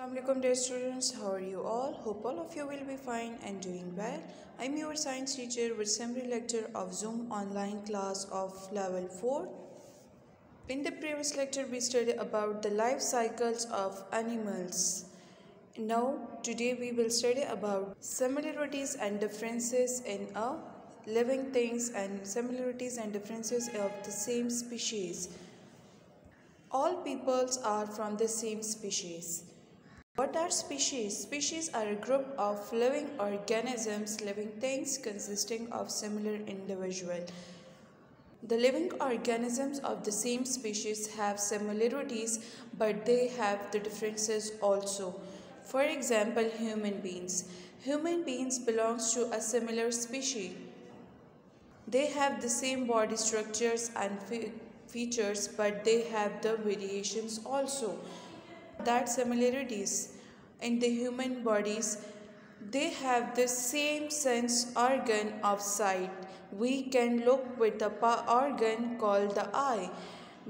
Assalamualaikum dear students, how are you all? Hope all of you will be fine and doing well. I'm your science teacher with summary lecture of Zoom online class of level 4. In the previous lecture we studied about the life cycles of animals. Now today we will study about similarities and differences in living things and similarities and differences of the same species. All peoples are from the same species. What are species? Species are a group of living organisms, living things consisting of similar individuals. The living organisms of the same species have similarities, but they have the differences also. For example, human beings. Human beings belongs to a similar species. They have the same body structures and features, but they have the variations also. That similarities in the human bodies, they have the same sense organ of sight. We can look with the organ called the eye.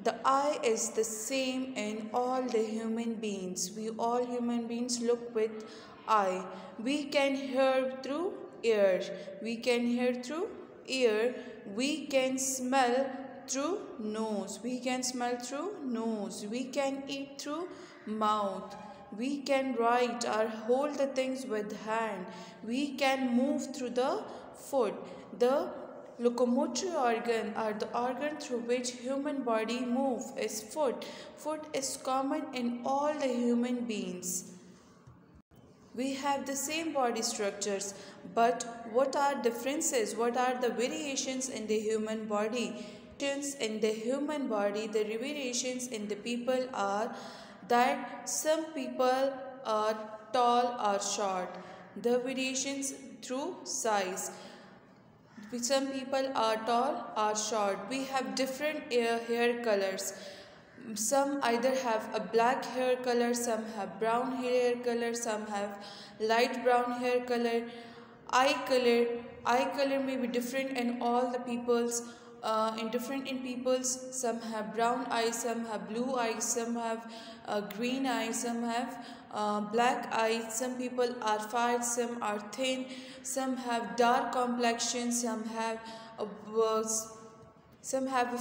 The eye is the same in all the human beings. We all human beings look with eye. We can hear through ear. We can hear through ear. We can smell through nose. We can smell through nose. We can eat through mouth. We can write or hold the things with hand. We can move through the foot. The locomotor organ or the organ through which human body move is foot. Foot is common in all the human beings. We have the same body structures, but what are differences? What are the variations in the human body? In the human body, the variations in the people are that some people are tall or short. The variations through size. Some people are tall or short. We have different hair colors. Some either have a black hair color, some have brown hair color, some have light brown hair color. Eye color may be different in all the peoples. In peoples, some have brown eyes, some have blue eyes, some have green eyes, some have black eyes. Some people are fat, some are thin, some have dark complexion, some have a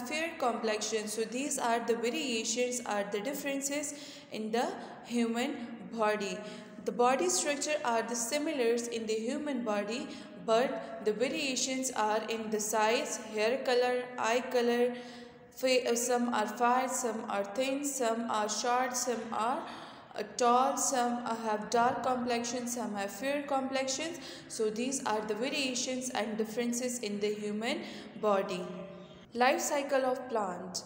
fair complexion. So these are the variations, are the differences in the human body. The body structure are the similars in the human body, but the variations are in the size, hair color, eye color. Some are fat, some are thin, some are short, some are tall, some have dark complexion, some have fair complexions. So these are the variations and differences in the human body. Life cycle of plants.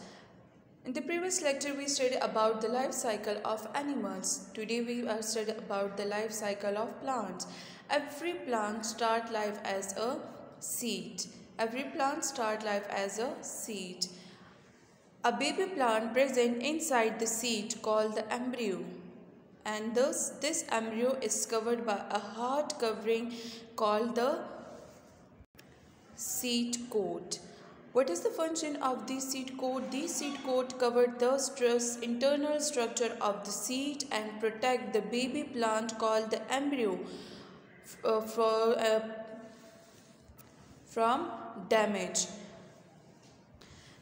In the previous lecture we studied about the life cycle of animals. Today we are studying about the life cycle of plants. Every plant start life as a seed. Every plant start life as a seed. A baby plant present inside the seed called the embryo. And thus this embryo is covered by a hard covering called the seed coat. What is the function of the seed coat? The seed coat covered the internal structure of the seed and protect the baby plant called the embryo from damage.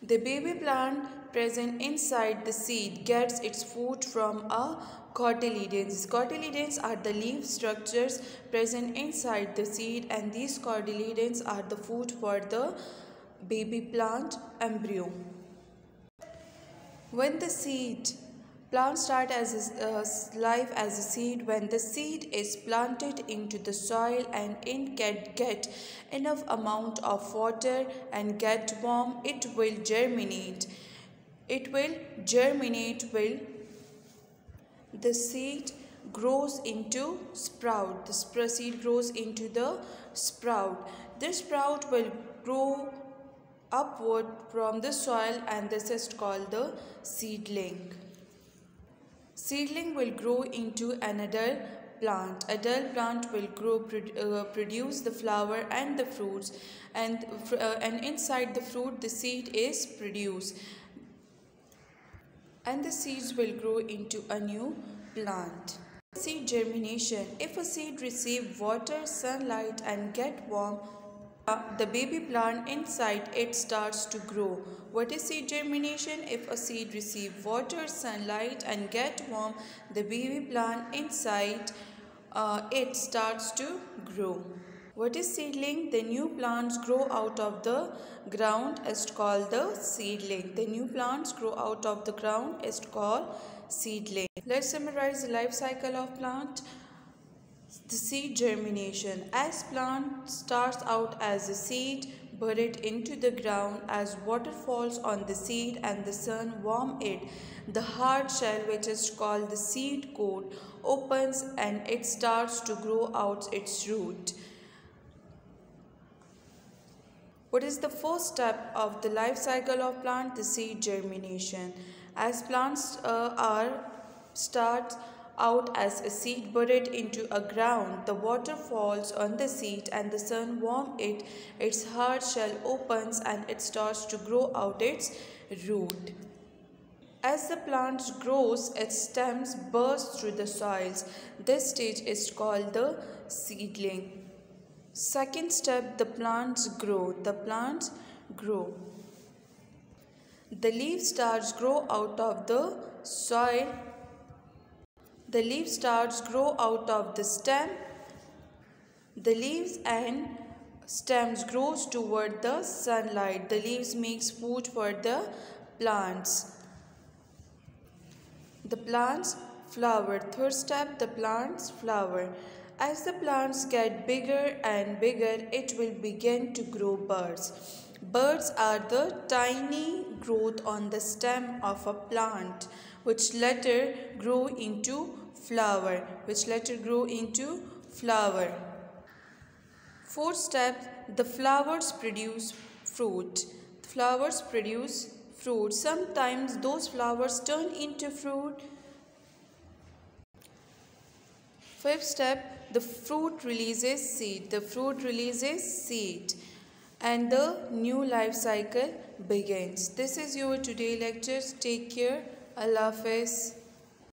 The baby plant present inside the seed gets its food from a cotyledons. Cotyledons are the leaf structures present inside the seed, and these cotyledons are the food for the baby plant embryo. When the plant start as life as a seed, when the seed is planted into the soil and get enough amount of water and get warm, it will germinate. It will germinate the seed grows into sprout. The seed grows into the sprout. This sprout will grow upward from the soil, and this is called the seedling. Seedling will grow into an adult plant. Adult plant will produce the flower and the fruits, and inside the fruit the seed is produced, and the seeds will grow into a new plant. Seed germination. If a seed receives water, sunlight and get warm, the baby plant inside it starts to grow. What is seed germination? If a seed receives water, sunlight and get warm, the baby plant inside it starts to grow. What is seedling? The new plants grow out of the ground is called the seedling. The new plants grow out of the ground is called seedling. Let's summarize the life cycle of plant. The seed germination. As plant starts out as a seed buried into the ground, as water falls on the seed and the sun warms it, the hard shell, which is called the seed coat, opens and it starts to grow out its root. What is the first step of the life cycle of plant? The seed germination. As plants start out as a seed buried into a ground, the water falls on the seed and the sun warms it, its hard shell opens and it starts to grow out its root. As the plant grows, its stems burst through the soils. This stage is called the seedling. Second step, the plants grow. The plants grow. The leaves starts grow out of the soil. The leaf starts grow out of the stem. The leaves and stems grows toward the sunlight. The leaves makes food for the plants. The plants flower. Third step, the plants flower. As the plants get bigger and bigger, it will begin to grow buds. Buds are the tiny growth on the stem of a plant, which later grow into flower. Fourth step, the flowers produce fruit. Flowers produce fruit. Sometimes those flowers turn into fruit. Fifth step, the fruit releases seed. The fruit releases seed and the new life cycle begins. This is your today lecture. Take care. Allah Hafiz.